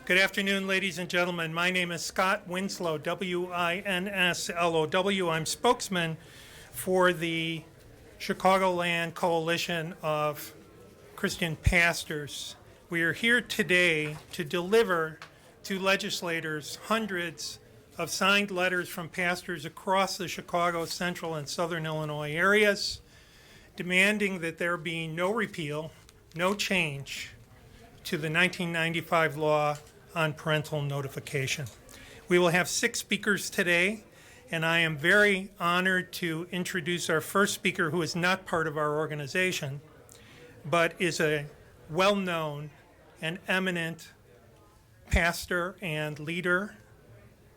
Good afternoon, ladies and gentlemen. My name is Scott Winslow, W-I-N-S-L-O-W. I'm spokesman for the Chicagoland Coalition of Christian Pastors. We are here today to deliver to legislators hundreds of signed letters from pastors across the Chicago, Central, and Southern Illinois areas, demanding that there be no repeal, no change to the 1995 law on parental notification. We will have 6 speakers today, and I am very honored to introduce our first speaker, who is not part of our organization, but is a well-known and eminent pastor and leader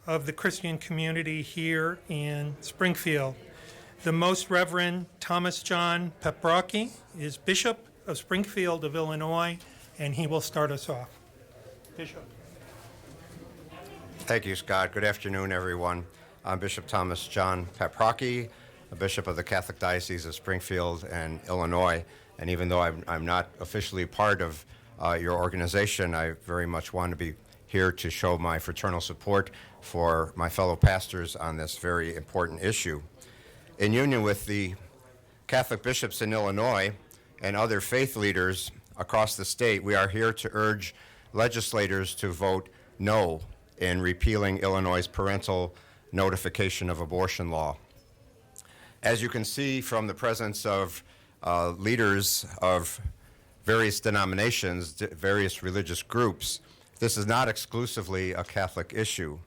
of the Christian community here in Springfield. The Most Reverend Thomas John Paprocki is Bishop of Springfield of Illinois, and he will start us off. Bishop. Thank you, Scott. Good afternoon, everyone. I'm Bishop Thomas John Paprocki, a bishop of the Catholic Diocese of Springfield and Illinois. And even though I'm not officially part of your organization, I very much want to be here to show my fraternal support for my fellow pastors on this very important issue. In union with the Catholic bishops in Illinois and other faith leaders across the state, we are here to urge legislators to vote no in repealing Illinois' parental notification of abortion law. As you can see from the presence of leaders of various denominations, various religious groups, this is not exclusively a Catholic issue.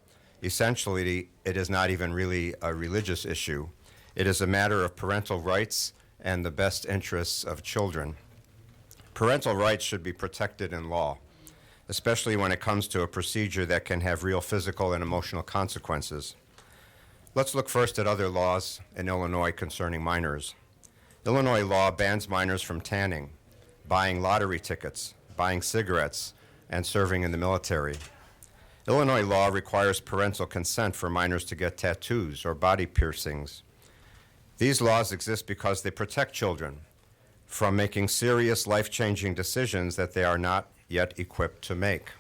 Essentially, it is not even really a religious issue. It is a matter of parental rights and the best interests of children. Parental rights should be protected in law, especially when it comes to a procedure that can have real physical and emotional consequences. Let's look first at other laws in Illinois concerning minors. Illinois law bans minors from tanning, buying lottery tickets, buying cigarettes, and serving in the military. Illinois law requires parental consent for minors to get tattoos or body piercings. These laws exist because they protect children from making serious life-changing decisions that they are not yet equipped to make.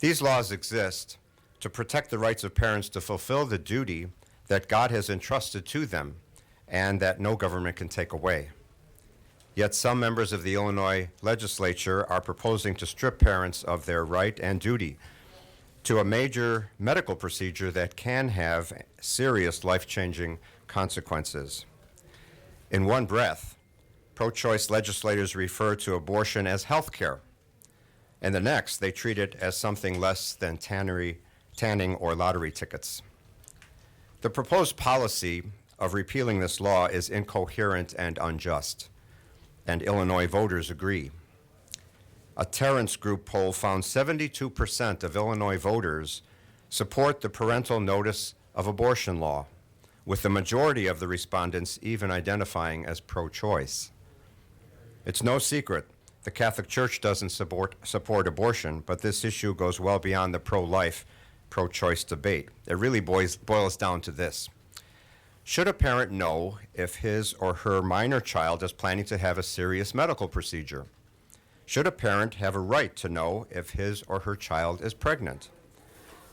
These laws exist to protect the rights of parents to fulfill the duty that God has entrusted to them and that no government can take away. Yet some members of the Illinois legislature are proposing to strip parents of their right and duty to a major medical procedure that can have serious life-changing consequences. In one breath, pro-choice legislators refer to abortion as health care, and the next, they treat it as something less than tanning or lottery tickets. The proposed policy of repealing this law is incoherent and unjust, and Illinois voters agree. A Terrence Group poll found 72% of Illinois voters support the Parental Notice of Abortion law, with the majority of the respondents even identifying as pro-choice. It's no secret the Catholic Church doesn't support abortion, but this issue goes well beyond the pro-life, pro-choice debate. It really boils down to this. Should a parent know if his or her minor child is planning to have a serious medical procedure? Should a parent have a right to know if his or her child is pregnant?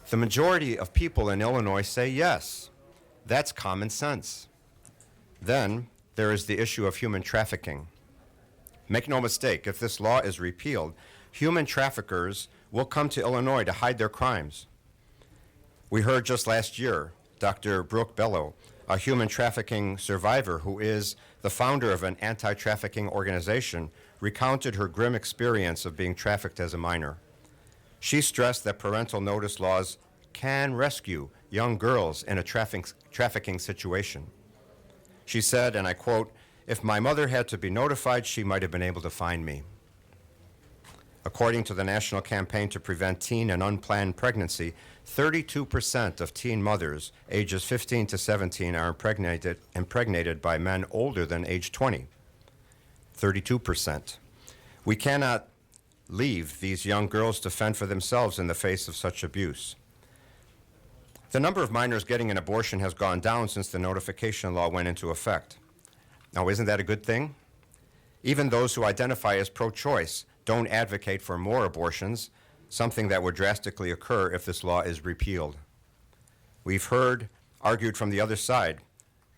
The majority of people in Illinois say yes. That's common sense. Then there is the issue of human trafficking. Make no mistake, if this law is repealed, human traffickers will come to Illinois to hide their crimes. We heard just last year, Dr. Brooke Bellow, a human trafficking survivor who is the founder of an anti-trafficking organization, recounted her grim experience of being trafficked as a minor. She stressed that parental notice laws can rescue young girls in a trafficking situation. She said, and I quote, "If my mother had to be notified, she might have been able to find me." According to the National Campaign to Prevent Teen and Unplanned Pregnancy, 32% of teen mothers ages 15 to 17 are impregnated by men older than age 20. 32%. We cannot leave these young girls to fend for themselves in the face of such abuse. The number of minors getting an abortion has gone down since the notification law went into effect. Now, isn't that a good thing? Even those who identify as pro-choice don't advocate for more abortions. something that would drastically occur if this law is repealed. We've heard argued from the other side,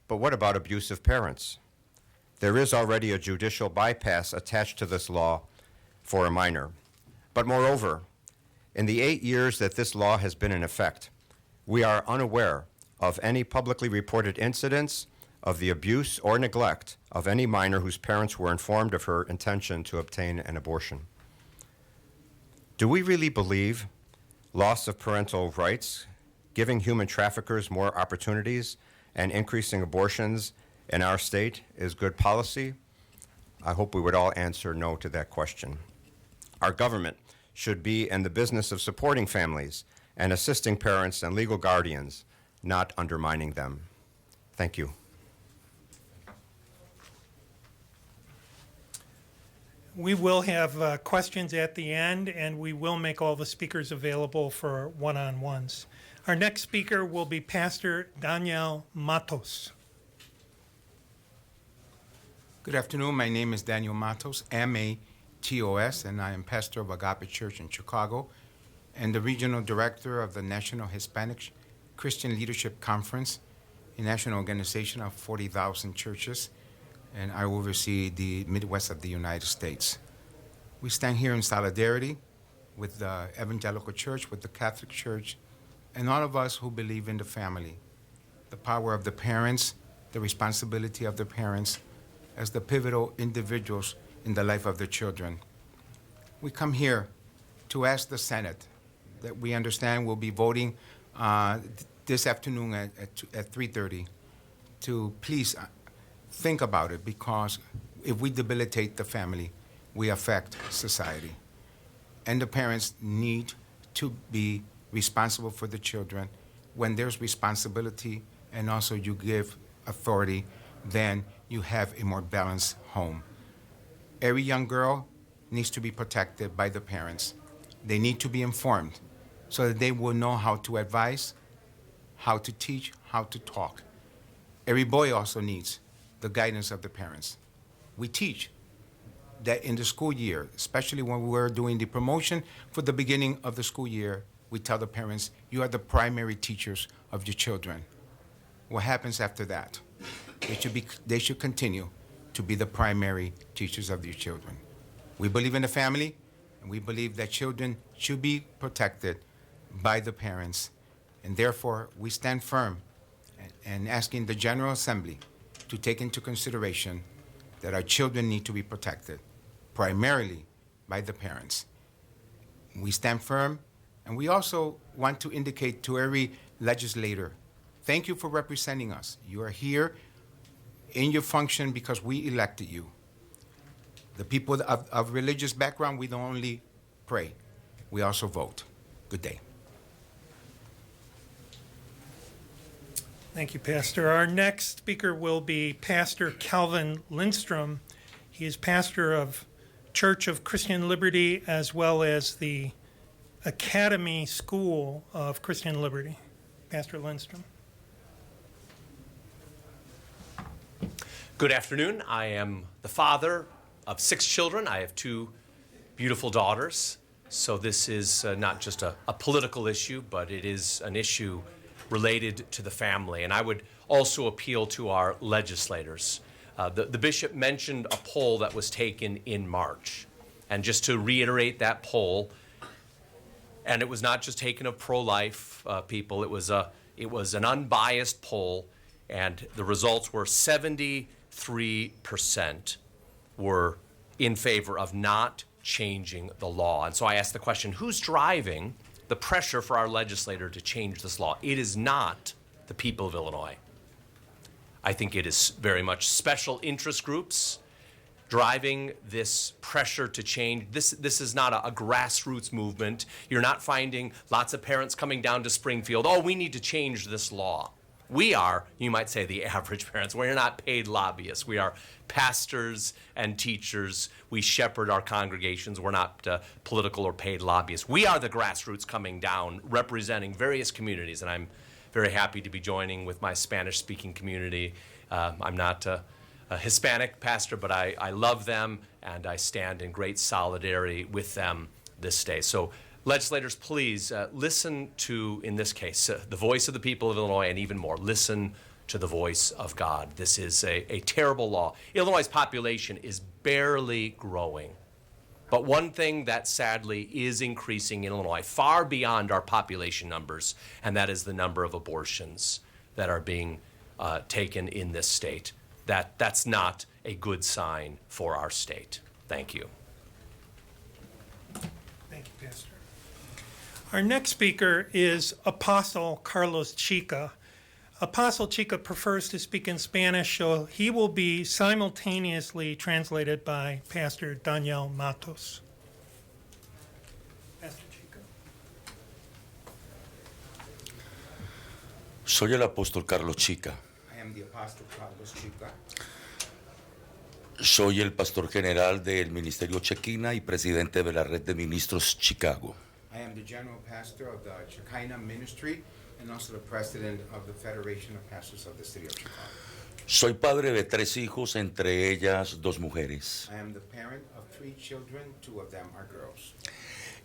but what about abusive parents? There is already a judicial bypass attached to this law for a minor. But moreover, in the 8 years that this law has been in effect, we are unaware of any publicly reported incidents of the abuse or neglect of any minor whose parents were informed of her intention to obtain an abortion. Do we really believe loss of parental rights, giving human traffickers more opportunities, and increasing abortions in our state is good policy? I hope we would all answer no to that question. Our government should be in the business of supporting families and assisting parents and legal guardians, not undermining them. Thank you. We will have questions at the end, and we will make all the speakers available for one-on-ones. Our next speaker will be Pastor Daniel Matos. Good afternoon. My name is Daniel Matos, M-A-T-O-S, and I am pastor of Agape Church in Chicago and the regional director of the National Hispanic Christian Leadership Conference, a national organization of 40,000 churches, and I oversee the Midwest of the United States. We stand here in solidarity with the Evangelical Church, with the Catholic Church, and all of us who believe in the family, the power of the parents, the responsibility of the parents as the pivotal individuals in the life of their children. We come here to ask the Senate that we understand will be voting this afternoon at 3:30 to please think about it, because if we debilitate the family, we affect society. And the parents need to be responsible for the children. When there's responsibility and also you give authority, then you have a more balanced home. Every young girl needs to be protected by the parents. They need to be informed so that they will know how to advise, how to teach, how to talk. Every boy also needs the guidance of the parents. We teach that in the school year, especially when we're doing the promotion for the beginning of the school year, we tell the parents, you are the primary teachers of your children. What happens after that? They should continue to be the primary teachers of their children. We believe in the family, and we believe that children should be protected by the parents, and therefore we stand firm and asking the General Assembly to take into consideration that our children need to be protected, primarily by the parents. We stand firm, and we also want to indicate to every legislator, thank you for representing us. You are here in your function because we elected you. The people of religious background, we don't only pray, we also vote. Good day. Thank you, Pastor. Our next speaker will be Pastor Calvin Lindstrom. He is pastor of Church of Christian Liberty as well as the Academy School of Christian Liberty. Pastor Lindstrom. Good afternoon. I am the father of 6 children. I have 2 beautiful daughters. So this is not just a political issue, but it is an issue related to the family. And I would also appeal to our legislators. The bishop mentioned a poll that was taken in March. And just to reiterate that poll, and it was not just taken of pro-life people, it was an unbiased poll, and the results were 73% were in favor of not changing the law. And so I asked the question, who's driving the pressure for our legislator to change this law? It is not the people of Illinois. I think it is very much special interest groups driving this pressure to change. This is not a grassroots movement. You're not finding lots of parents coming down to Springfield, oh, we need to change this law. We are, you might say, the average parents. We're not paid lobbyists. We are pastors and teachers. We shepherd our congregations. We're not political or paid lobbyists. We are the grassroots coming down, representing various communities, and I'm very happy to be joining with my Spanish-speaking community. I'm not a Hispanic pastor, but I love them, and I stand in great solidarity with them this day. So Legislators, please listen to, in this case, the voice of the people of Illinois, and even more, listen to the voice of God. This is a terrible law. Illinois' population is barely growing. But one thing that sadly is increasing in Illinois, far beyond our population numbers, and that is the number of abortions that are being taken in this state. That's not a good sign for our state. Thank you. Thank you, Pastor. Our next speaker is Apostle Carlos Chica. Apostle Chica prefers to speak in Spanish, so he will be simultaneously translated by Pastor Daniel Matos. Pastor Chica. Soy el apóstol Carlos Chica. I am the Apostle Carlos Chica. Soy el pastor general del Ministerio Chequina y presidente de la Red de Ministros Chicago. I am the general pastor of the Shekinah Ministry and also the president of the Federation of Pastors of the City of Chicago. Soy padre de 3 hijos, entre ellas 2 mujeres. I am the parent of 3 children, 2 of them are girls.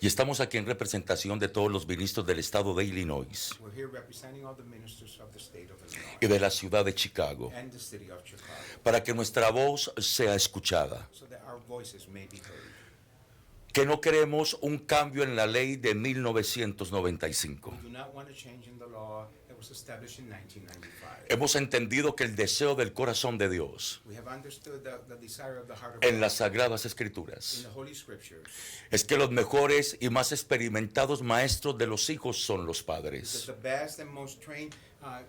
Y estamos aquí en representación de todos los ministros del estado de Illinois We're here representing all the ministers of the state of Illinois y de la ciudad de Chicago and the city of Chicago para que nuestra voz sea escuchada. so that our voices may be heard. Que no queremos un cambio en la ley de 1995. We do not want to change in the law that was established in 1995. Hemos entendido que el deseo del corazón de Dios We have understood the desire of the heart of en God las Sagradas in Escrituras the Holy Scriptures es que los mejores y más experimentados maestros de los hijos son los that padres. the best and most trained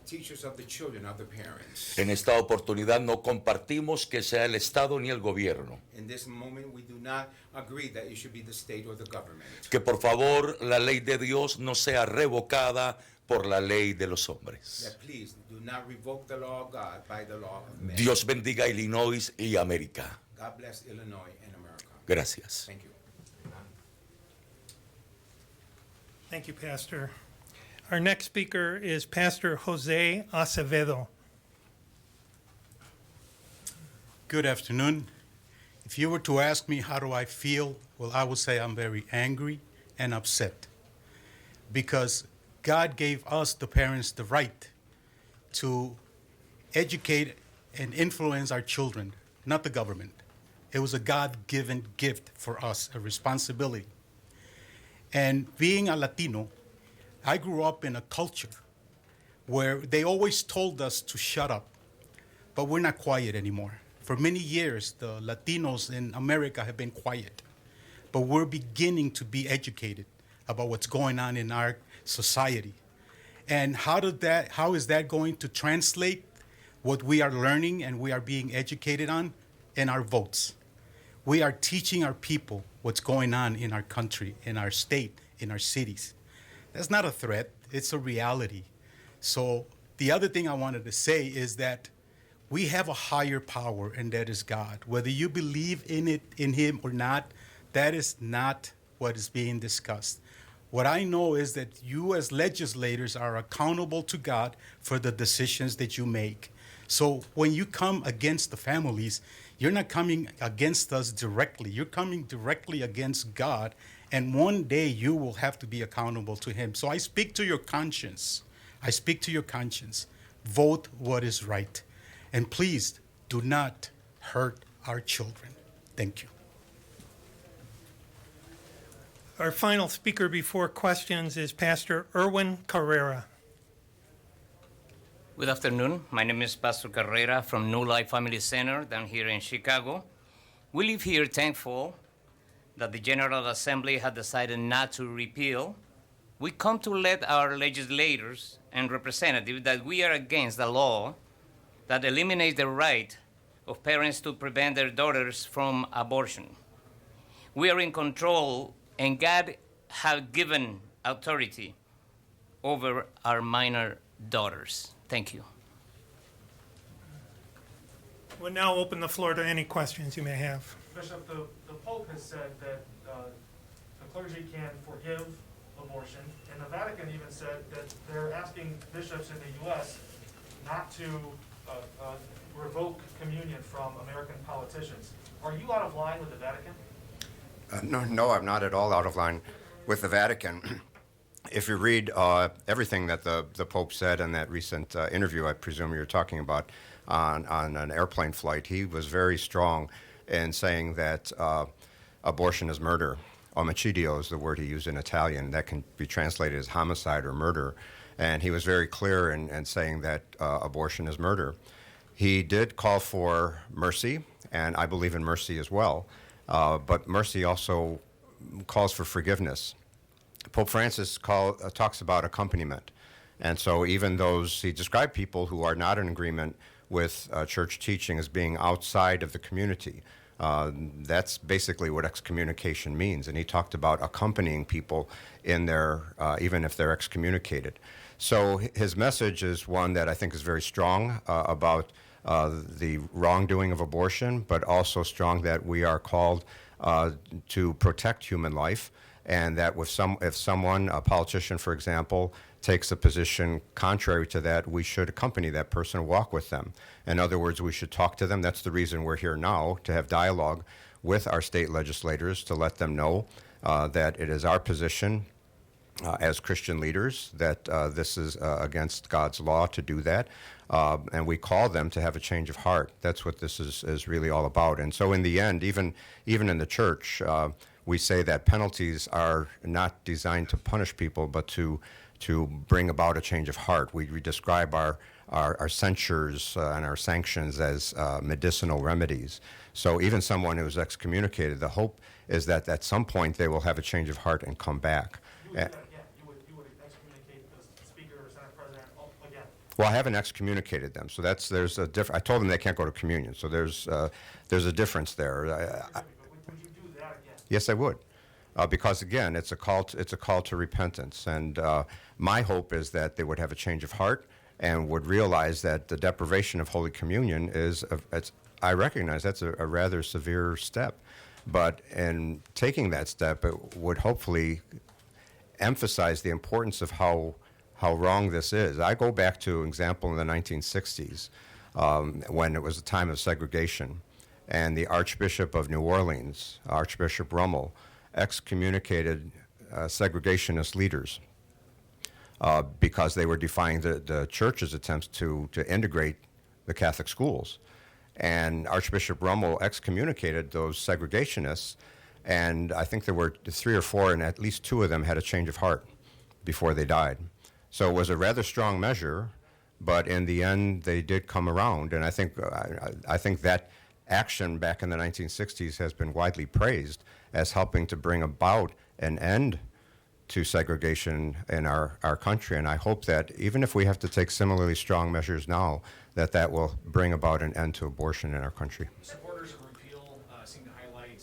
teachers of the children are the parents. En esta oportunidad no compartimos que sea el Estado ni el gobierno. In this moment, we do not agree that it should be the state or the government. Que por favor la ley de Dios no sea revocada por la ley de los hombres. That please do not revoke the law of God by the law of men. Dios bendiga a Illinois y América. God bless Illinois and America. Gracias. Thank you. Thank you, Pastor. Our next speaker is Pastor Jose Acevedo. Good afternoon. If you were to ask me how do I feel, well, I would say I'm very angry and upset because God gave us, the parents, the right to educate and influence our children, not the government. It was a God-given gift for us, a responsibility. And being a Latino, I grew up in a culture where they always told us to shut up, but we're not quiet anymore. For many years, the Latinos in America have been quiet, but we're beginning to be educated about what's going on in our society. And how is that going to translate what we are learning and we are being educated on in our votes? We are teaching our people what's going on in our country, in our state, in our cities. That's not a threat, it's a reality. So the other thing I wanted to say is that we have a higher power, and that is God. Whether you believe in it, in him or not, that is not what is being discussed. What I know is that you as legislators are accountable to God for the decisions that you make. So when you come against the families, you're not coming against us directly. You're coming directly against God, and one day you will have to be accountable to him. So I speak to your conscience. I speak to your conscience. Vote what is right. And please do not hurt our children. Thank you. Our final speaker before questions is Pastor Erwin Carrera. Good afternoon. My name is Pastor Carrera from New Life Family Center down here in Chicago. We live here thankful that the General Assembly had decided not to repeal. We come to let our legislators and representatives that we are against the law that eliminates the right of parents to prevent their daughters from abortion. We are in control, and God has given authority over our minor daughters. Thank you. We'll now open the floor to any questions you may have. Bishop, the Pope has said that the clergy can forgive abortion, and the Vatican even said that they're asking bishops in the U.S. not to revoke communion from American politicians. Are you out of line with the Vatican? No, I'm not at all out of line. with the Vatican, if you read everything that the Pope said in that recent interview, I presume you're talking about, on an airplane flight, he was very strong in saying that abortion is murder. Omicidio is the word he used in Italian. That can be translated as homicide or murder. And he was very clear in saying that abortion is murder. He did call for mercy, and I believe in mercy as well. But mercy also calls for forgiveness. Pope Francis talks about accompaniment. And so even those, he described people who are not in agreement with church teaching as being outside of the community. That's basically what excommunication means. And he talked about accompanying people in their, even if they're excommunicated. So his message is one that I think is very strong about the wrongdoing of abortion, but also strong that we are called to protect human life, and that if someone, a politician, for example, takes a position contrary to that, we should accompany that person, walk with them. In other words, we should talk to them. That's the reason we're here now, to have dialogue with our state legislators, to let them know that it is our position as Christian leaders that this is against God's law to do that. And we call them to have a change of heart. That's what this is really all about. And so in the end, even in the church, we say that penalties are not designed to punish people, but to bring about a change of heart. We describe our censures and our sanctions as medicinal remedies. So even someone who is excommunicated, the hope is that at some point they will have a change of heart and come back. You would excommunicate the Speaker or Senate President again? Well, I haven't excommunicated them, so there's a difference. I told them they can't go to communion, so there's a difference there. Would you do that again? Yes, I would, because again, it's a call to repentance, and my hope is that they would have a change of heart and would realize that the deprivation of Holy Communion I recognize that's a rather severe step, but in taking that step, it would hopefully emphasize the importance of how wrong this is. I go back to an example in the 1960s when it was a time of segregation, and the Archbishop of New Orleans, Archbishop Rummel, excommunicated segregationist leaders because they were defying the church's attempts to integrate the Catholic schools. And Archbishop Rummel excommunicated those segregationists, and I think there were 3 or 4, and at least 2 of them had a change of heart before they died. So it was a rather strong measure, but in the end, they did come around. And I think that action back in the 1960s has been widely praised as helping to bring about an end to segregation in our country. And I hope that even if we have to take similarly strong measures now, that will bring about an end to abortion in our country. Supporters of repeal seem to highlight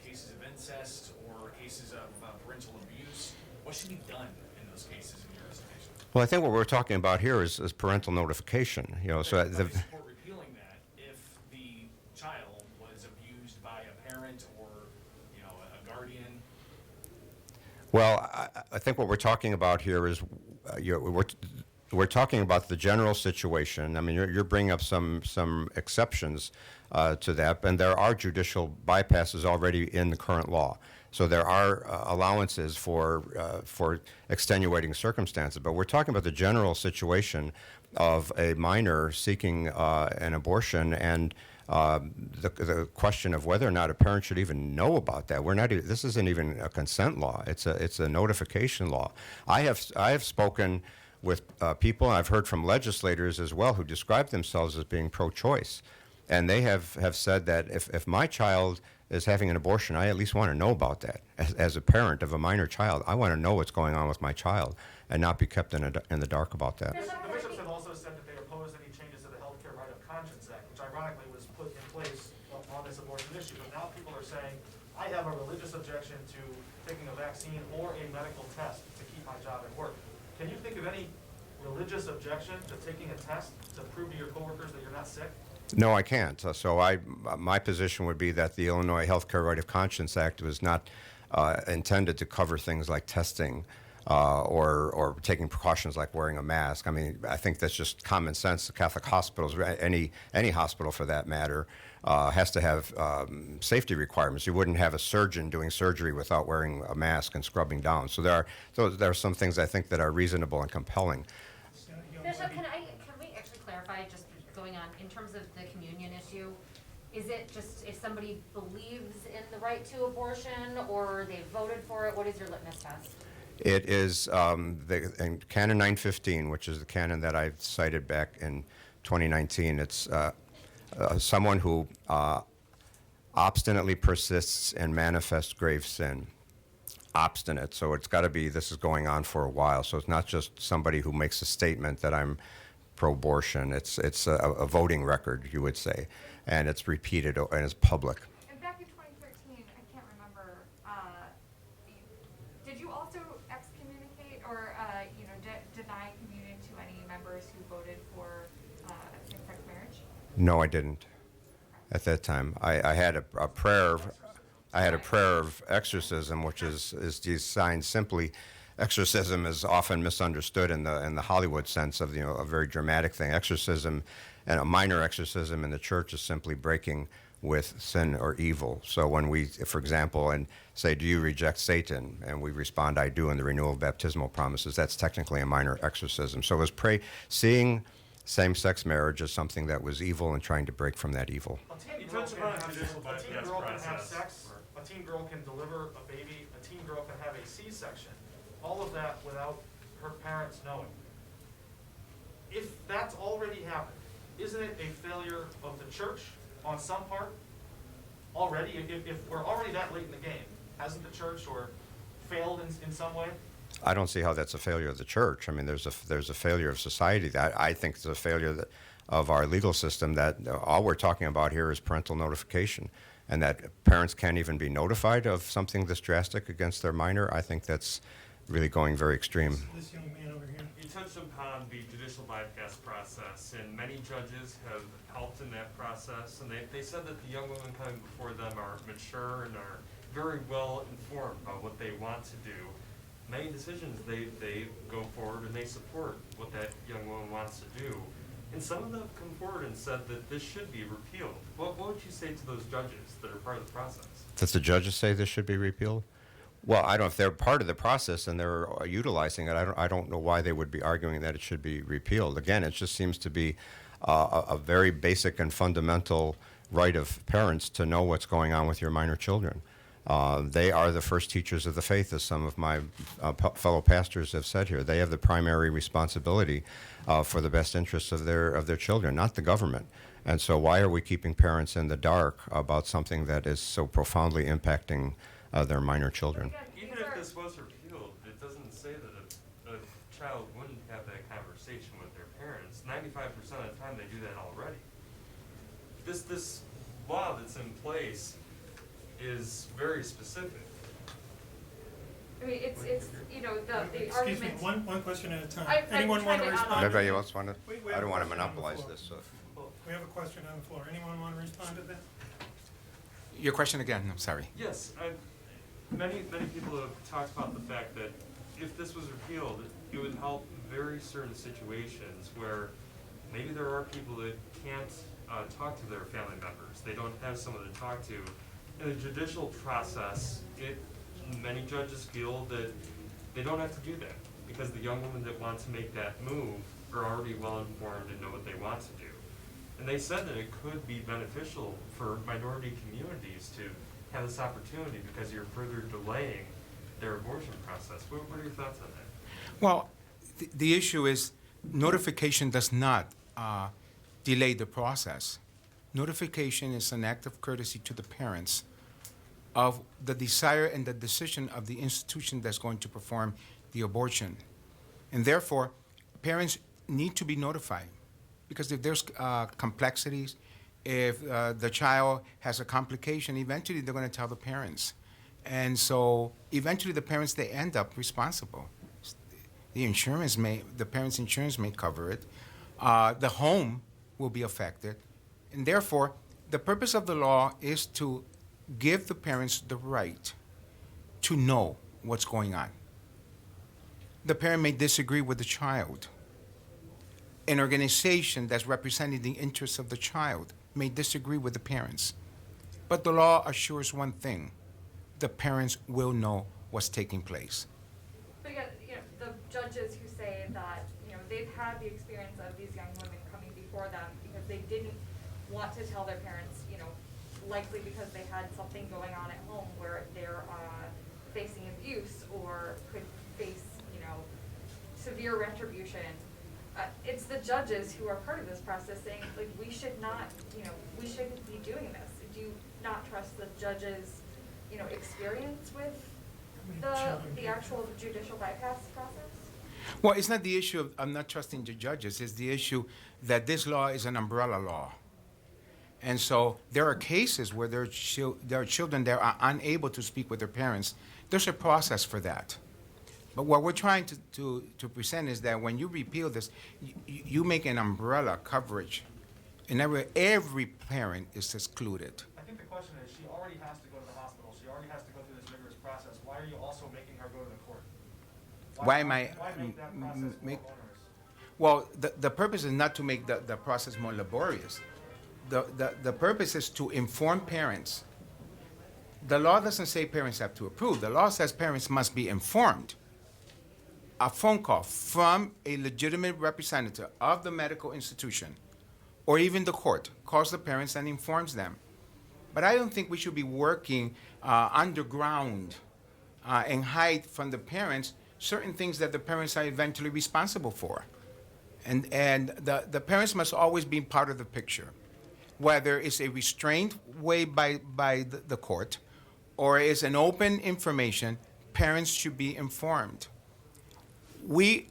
cases of incest or cases of parental abuse. What should be done in those cases in your estimation? Well, I think what we're talking about here is parental notification. So do you support repealing that if the child was abused by a parent or a guardian? Well, I think what we're talking about here is we're talking about the general situation. I mean, you're bringing up some exceptions to that, and there are judicial bypasses already in the current law. So there are allowances for extenuating circumstances, but we're talking about the general situation of a minor seeking an abortion, and the question of whether or not a parent should even know about that. This isn't even a consent law. It's a notification law. I have spoken with people, and I've heard from legislators as well who describe themselves as being pro-choice. And they have said that if my child is having an abortion, I at least want to know about that. As a parent of a minor child, I want to know what's going on with my child and not be kept in the dark about that. The bishops have also said that they oppose any changes to the Healthcare Right of Conscience Act, which ironically was put in place on this abortion issue. But now people are saying, I have a religious objection to taking a vaccine or a medical test to keep my job at work. Can you think of any religious objection to taking a test to prove to your coworkers that you're not sick? No, I can't. So my position would be that the Illinois Healthcare Right of Conscience Act was not intended to cover things like testing. or taking precautions like wearing a mask. I mean, I think that's just common sense. The Catholic hospitals, any hospital for that matter, has to have safety requirements. You wouldn't have a surgeon doing surgery without wearing a mask and scrubbing down. So there are some things I think that are reasonable and compelling. Bishop, can we actually clarify, just going on, in terms of the communion issue, is it just if somebody believes in the right to abortion or they voted for it, what is your litmus test? It is in Canon 915, which is the canon that I cited back in 2019. It's someone who obstinately persists in manifest grave sin. Obstinate, so it's got to be, this is going on for a while, so it's not just somebody who makes a statement that I'm pro-abortion. It's a voting record, you would say, and it's repeated and it's public. And back in 2013, I can't remember, did you also excommunicate or deny communion to any members who voted for same-sex marriage? No, I didn't. At that time, I had a prayer. I had a prayer of exorcism, which is designed simply. Exorcism is often misunderstood in the Hollywood sense of a very dramatic thing. Exorcism, and a minor exorcism in the church, is simply breaking with sin or evil. So when we, for example, and say, "Do you reject Satan?" and we respond, "I do," in the renewal of baptismal promises, that's technically a minor exorcism. So it was seeing same-sex marriage as something that was evil and trying to break from that evil. A teen girl can have sex, a teen girl can deliver a baby, a teen girl can have a C-section. All of that without her parents knowing. If that's already happened, isn't it a failure of the church on some part? Already, if we're already that late in the game, hasn't the church failed in some way? I don't see how that's a failure of the church. I mean, there's a failure of society. I think it's a failure of our legal system that all we're talking about here is parental notification, and that parents can't even be notified of something this drastic against their minor. I think that's really going very extreme. This young man over here. You touched upon the judicial bypass process, and many judges have helped in that process, and they said that the young women coming before them are mature and are very well informed about what they want to do. Many decisions, they go forward and they support what that young woman wants to do. And some of them have come forward and said that this should be repealed. What would you say to those judges that are part of the process? Does the judges say this should be repealed? Well, I don't know if they're part of the process and they're utilizing it. I don't know why they would be arguing that it should be repealed. Again, it just seems to be a very basic and fundamental right of parents to know what's going on with your minor children. They are the first teachers of the faith, as some of my fellow pastors have said here. They have the primary responsibility for the best interests of their children, not the government. And so why are we keeping parents in the dark about something that is so profoundly impacting their minor children? Even if this was repealed, it doesn't say that a child wouldn't have that conversation with their parents. 95% of the time they do that already. This law that's in place is very specific. I mean, it's the Excuse me, argument. one question at a time. I'm Anyone want to trying to add respond? on. Anybody else want to? We I have don't a want to question on the monopolize floor. this. So. We have a question on the floor. Anyone want to respond to that? Your question again, I'm sorry. Yes, many people have talked about the fact that if this was repealed, it would help very certain situations where maybe there are people that can't talk to their family members. They don't have someone to talk to. In the judicial process, many judges feel that they don't have to do that because the young women that want to make that move are already well informed and know what they want to do. And they said that it could be beneficial for minority communities to have this opportunity because you're further delaying their abortion process. What are your thoughts on that? Well, the issue is notification does not delay the process. Notification is an act of courtesy to the parents of the desire and the decision of the institution that's going to perform the abortion. And therefore, parents need to be notified because if there's complexities, if the child has a complication, eventually they're going to tell the parents. And so eventually the parents, they end up responsible. The parents' insurance may cover it. The home will be affected. And therefore, the purpose of the law is to give the parents the right to know what's going on. the parent may disagree with the child. An organization that's representing the interests of the child may disagree with the parents. But the law assures one thing: the parents will know what's taking place. But again, the judges who say that, they've had the experience of these young women coming before them because they didn't want to tell their parents, likely because they had something going on at home where they're facing abuse or could face, severe retribution. It's the judges who are part of this process saying, like, we should not, we shouldn't be doing this. Do you not trust the judges, experience with the actual judicial bypass process? Well, it's not the issue of I'm not trusting the judges. It's the issue that this law is an umbrella law. And so there are cases where there are children that are unable to speak with their parents. There's a process for that. But what we're trying to present is that when you repeal this, you make an umbrella coverage. And every parent is excluded. I think the question is, she already has to go to the hospital. She already has to go through this rigorous process. Why are you also making her go to the court? Why am I? Why make that process more onerous? Well, the purpose is not to make the process more laborious. The purpose is to inform parents. The law doesn't say parents have to approve. The law says parents must be informed. A phone call from a legitimate representative of the medical institution or even the court calls the parents and informs them. But I don't think we should be working underground and hide from the parents certain things that the parents are eventually responsible for. And the parents must always be part of the picture, whether it's a restrained way by the court or is an open information. Parents should be informed. We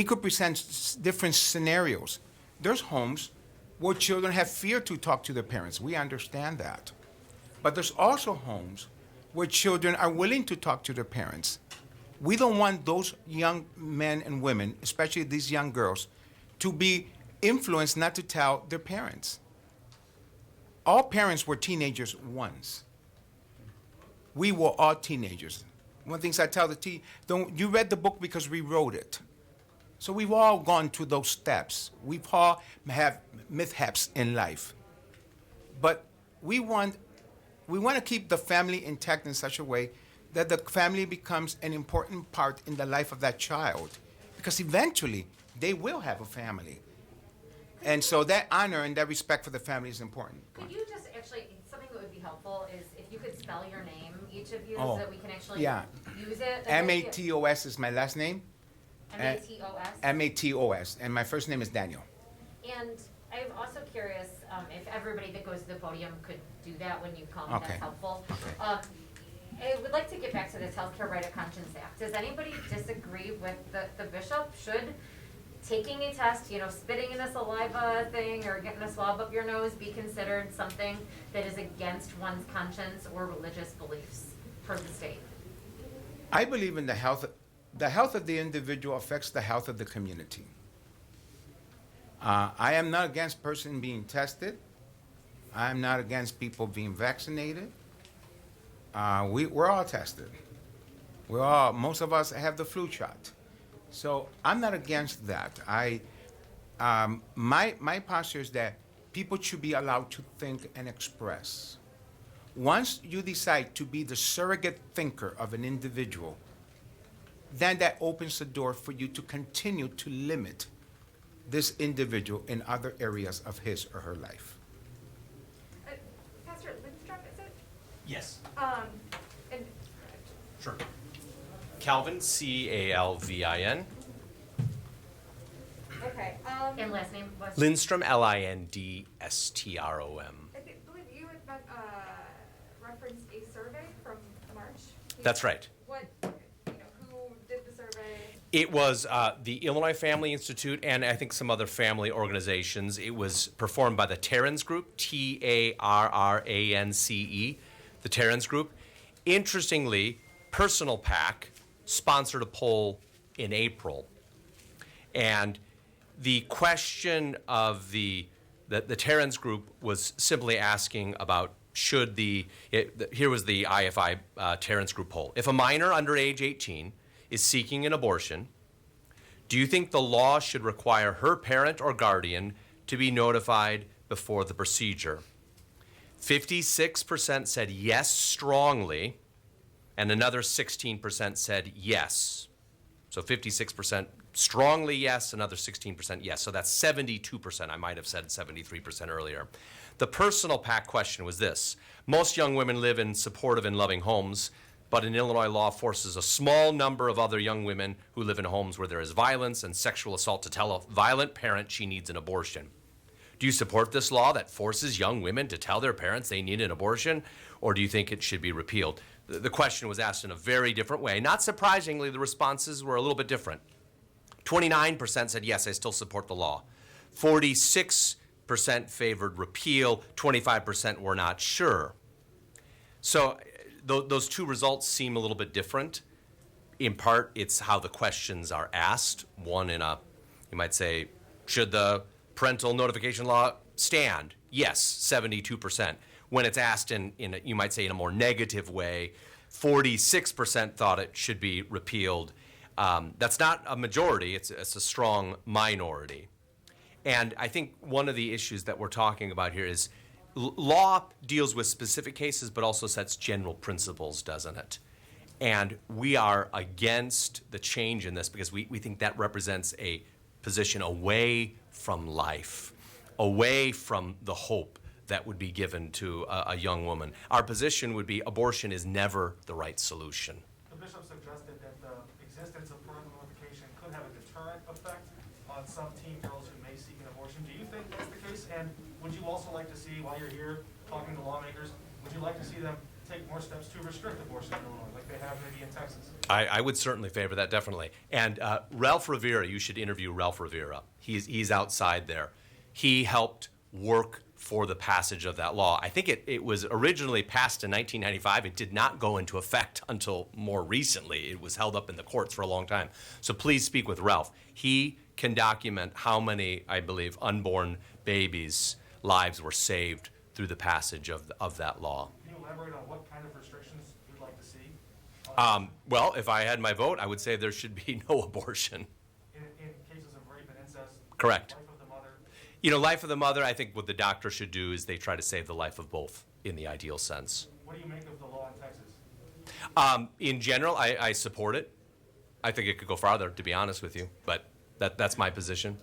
could present different scenarios. There's homes where children have fear to talk to their parents. We understand that. But there's also homes where children are willing to talk to their parents. We don't want those young men and women, especially these young girls, to be influenced not to tell their parents. All parents were teenagers once. We were all teenagers. One of the things I tell you read the book because we wrote it. So we've all gone through those steps. We've all have mishaps in life. But we want to keep the family intact in such a way that the family becomes an important part in the life of that child. Because eventually, they will have a family. And so that honor and that respect for the family is important. Could you just actually, something that would be helpful is if you could spell your name, each of you, Oh, so that we can actually yeah. use it. Matos is my last name. Matos? Matos, and my first name is Daniel. And I'm also curious if everybody that goes to the podium could do that when you come. Okay. That's helpful. Okay. I would like to get back to this Healthcare Right of Conscience Act. Does anybody disagree with the bishop? Should taking a test, spitting in a saliva thing or getting a swab up your nose be considered something that is against one's conscience or religious beliefs for the state? I believe in the health. The health of the individual affects the health of the community. I am not against person being tested. I am not against people being vaccinated. We're all tested. Most of us have the flu shot. So I'm not against that. My posture is that people should be allowed to think and express. Once you decide to be the surrogate thinker of an individual, then that opens the door for you to continue to limit this individual in other areas of his or her life. Pastor Lindstrom, is it? Yes. And Sure. Calvin, Calvin. okay. And last name was? Lindstrom, Lindstrom. I believe you had referenced a survey from March. That's right. What, who did the survey? It was the Illinois Family Institute and I think some other family organizations. It was performed by the Terrans Group, Tarrance, the Terrans Group. Interestingly, Personal PAC sponsored a poll in April. And the question of the Terrans Group was simply asking about here was the IFI Terrans Group poll. If a minor under age 18 is seeking an abortion, do you think the law should require her parent or guardian to be notified before the procedure? 56% said yes strongly, and another 16% said yes. So 56% strongly yes, another 16% yes. So that's 72%. I might have said 73% earlier. The personal PAC question was this. Most young women live in supportive and loving homes, but in Illinois law forces a small number of other young women who live in homes where there is violence and sexual assault to tell a violent parent she needs an abortion. Do you support this law that forces young women to tell their parents they need an abortion, or do you think it should be repealed? The question was asked in a very different way. Not surprisingly, the responses were a little bit different. 29% said, yes, I still support the law. 46% favored repeal, 25% were not sure. So those two results seem a little bit different. In part, it's how the questions are asked. One in a, you might say, should the parental notification law stand? Yes, 72%. When it's asked in a, you might say, in a more negative way, 46% thought it should be repealed. That's not a majority, it's a strong minority. And I think one of the issues that we're talking about here is law deals with specific cases, but also sets general principles, doesn't it? And we are against the change in this because we think that represents a position away from life, away from the hope that would be given to a young woman. Our position would be abortion is never the right solution. The bishop suggested that the existence of parental notification could have a deterrent effect on some teen girls who may seek an abortion. Do you think that's the case? And would you also like to see, while you're here talking to lawmakers, would you like to see them take more steps to restrict abortion in Illinois, like they have maybe in Texas? I would certainly favor that, definitely. And Ralph Rivera, you should interview Ralph Rivera. He's outside there. He helped work for the passage of that law. I think it was originally passed in 1995. It did not go into effect until more recently. It was held up in the courts for a long time. So please speak with Ralph. He can document how many, I believe, unborn babies' lives were saved through the passage of that law. Can you elaborate on what kind of restrictions you'd like to see? Well, if I had my vote, I would say there should be no abortion. In cases of rape and incest? Correct. Life of the mother? You know, life of the mother, I think what the doctor should do is they try to save the life of both in the ideal sense. What do you make of the law in Texas? In general, I support it. I think it could go farther, to be honest with you, but that's my position.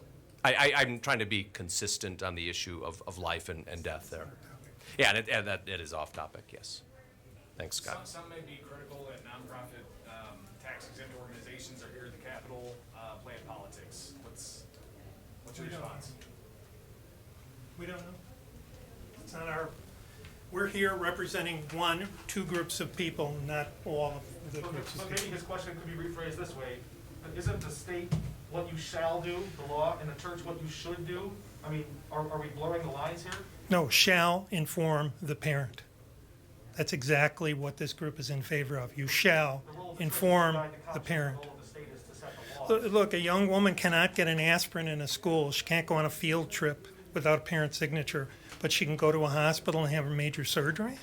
I'm trying to be consistent on the issue of life and death there. Yeah, and that it is off topic, yes. Thanks, Scott. Some may be critical that nonprofit tax-exempt organizations are here at the Capitol playing politics. What's your response? We don't know. It's not our, we're here representing two groups of people, not all of the groups of But people. maybe his question could be rephrased this way. Isn't the state what you shall do, the law, and the church what you should do? I mean, are we blurring the lines here? No, shall inform the parent. That's exactly what this group is in favor of. You shall inform the parent. The role of the state is to set the law. Look, a young woman cannot get an aspirin in a school. She can't go on a field trip without a parent's signature, but she can go to a hospital and have a major surgery?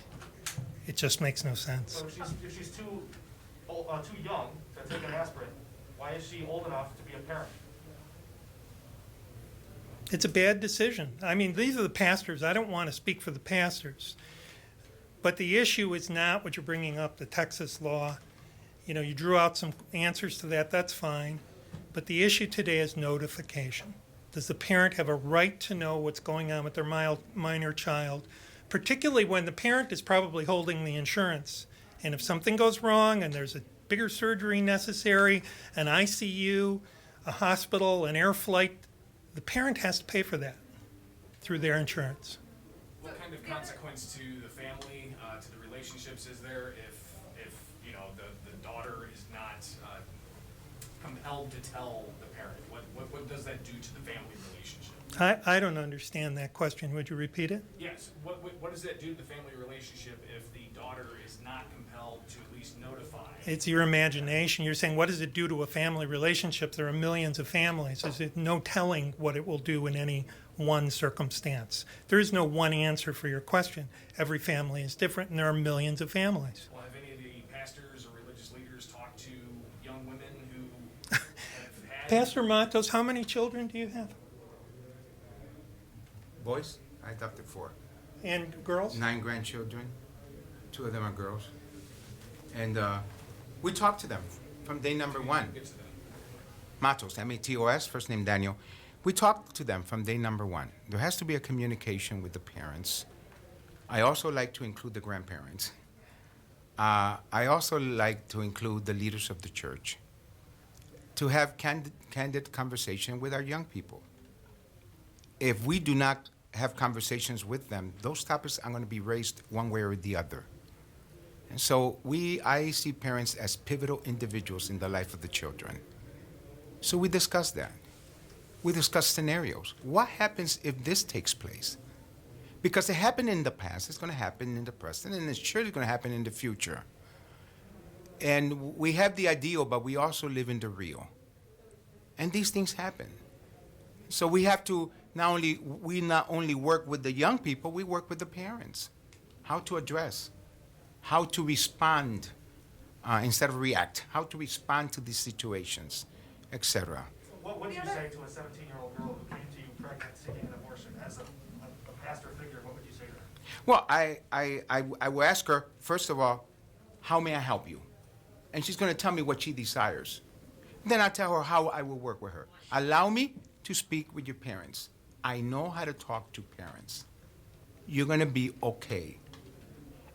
It just makes no sense. So if she's too young to take an aspirin, why is she old enough to be a parent? It's a bad decision. I mean, these are the pastors. I don't want to speak for the pastors. But the issue is not what you're bringing up, the Texas law. You know, you drew out some answers to that. That's fine. But the issue today is notification. Does the parent have a right to know what's going on with their minor child, particularly when the parent is probably holding the insurance? And if something goes wrong and there's a bigger surgery necessary, an ICU, a hospital, an air flight, the parent has to pay for that through their insurance. What kind of consequence to the family, to the relationships is there if you know the daughter is not compelled to tell the parent? What does that do to the family relationship? I don't understand that question. Would you repeat it? Yes. What does that do to the family relationship if the daughter is not compelled to at least notify? It's your imagination. You're saying, what does it do to a family relationship? There are millions of families. There's no telling what it will do in any one circumstance. There is no one answer for your question. Every family is different, and there are millions of families. Well, have any of the pastors or religious leaders talked to young women Pastor Matos, how many children do you have? Boys, I adopted 4. And girls? 9 grandchildren. 2 of them are girls. And we talk to them from day number 1. Matos, M-A-T-O-S, first name Daniel. We talk to them from day number 1. There has to be a communication with the parents. I also like to include the grandparents. I also like to include the leaders of the church to have candid conversation with our young people. If we do not have conversations with them, those topics are going to be raised one way or the other. And so I see parents as pivotal individuals in the life of the children. So we discuss that. We discuss scenarios. What happens if this takes place? Because it happened in the past, it's going to happen in the present, and it's surely going to happen in the future. And we have the ideal, but we also live in the real. And these things happen. So we have to not only work with the young people, we work with the parents. How to address, how to respond instead of react, how to respond to these situations, etc. What would you say to a 17-year-old girl who came to you pregnant seeking an abortion? As a pastor figure, what would you say to her? Well, I will ask her, first of all, how may I help you? And she's going to tell me what she desires. Then I'll tell her how I will work with her. Allow me to speak with your parents. I know how to talk to parents. You're going to be okay.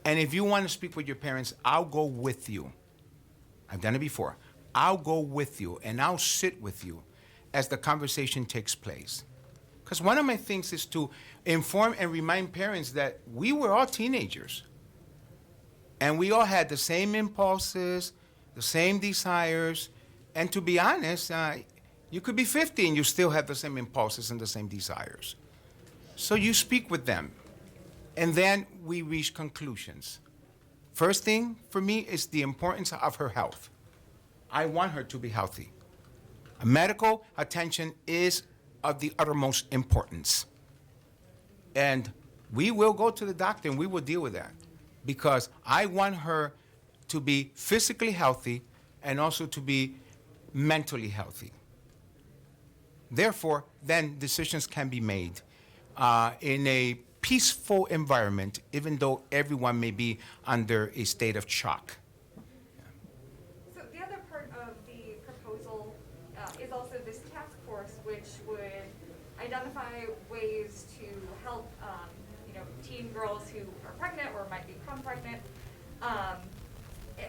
And if you want to speak with your parents, I'll go with you. I've done it before. I'll go with you and I'll sit with you as the conversation takes place. Because one of my things is to inform and remind parents that we were all teenagers. And we all had the same impulses, the same desires. And to be honest, you could be 50 and you still have the same impulses and the same desires. So you speak with them. And then we reach conclusions. First thing for me is the importance of her health. I want her to be healthy. Medical attention is of the uttermost importance. And we will go to the doctor and we will deal with that because I want her to be physically healthy and also to be mentally healthy. Therefore, then decisions can be made in a peaceful environment, even though everyone may be under a state of shock. So the other part of the proposal is also this task force, which would identify ways to help, teen girls who are pregnant or might become pregnant. I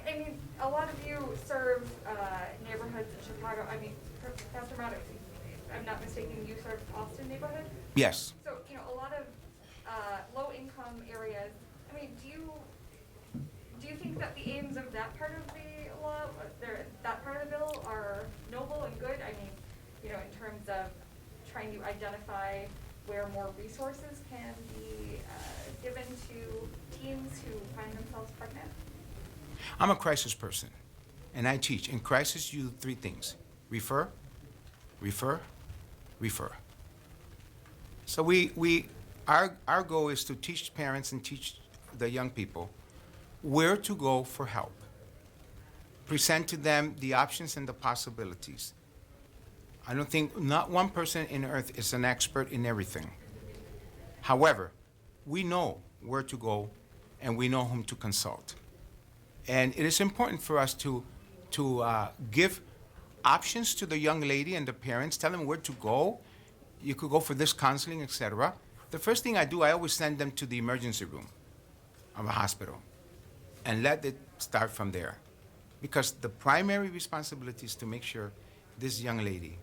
mean, a lot of you serve neighborhoods in Chicago. I mean, Pastor Maddox, if I'm not mistaken, you serve Austin neighborhood? Yes. So, a lot of low-income areas. I mean, do you think that the aims of that part of the law, that part of the bill, are noble and good? I mean, in terms of trying to identify where more resources can be given to teens who find themselves pregnant? I'm a crisis person, and I teach. In crisis, you do 3 things: refer, refer, refer. So our goal is to teach parents and teach the young people where to go for help. Present to them the options and the possibilities. I don't think not one person in earth is an expert in everything. However, we know where to go and we know whom to consult. And it is important for us to give options to the young lady and the parents, tell them where to go. You could go for this counseling, etc. The first thing I do, I always send them to the emergency room of a hospital and let it start from there. Because the primary responsibility is to make sure this young lady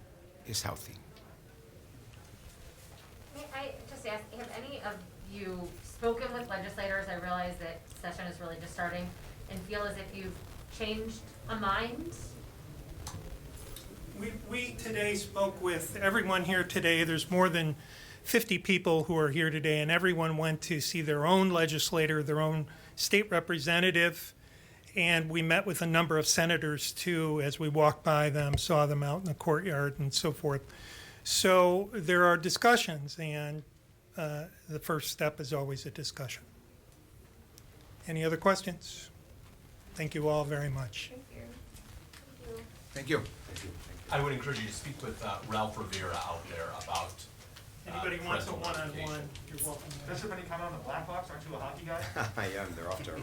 is healthy. May I just ask, have any of you spoken with legislators? I realize that session is really just starting, and feel as if you've changed a mind? We today spoke with everyone here today. There's more than 50 people who are here today, and everyone went to see their own legislator, their own state representative, and we met with a number of senators too as we walked by them, saw them out in the courtyard and so forth. So there are discussions, and the first step is always a discussion. Any other questions? Thank you all very much. Thank you. Thank you. Thank you. I would encourage you to speak with Ralph Rivera out there about. Anybody wants a parental one-on-one, notification. you're welcome. Bishop, any comment on the Blackhawks? Aren't you a hockey guy? I am. They're off to a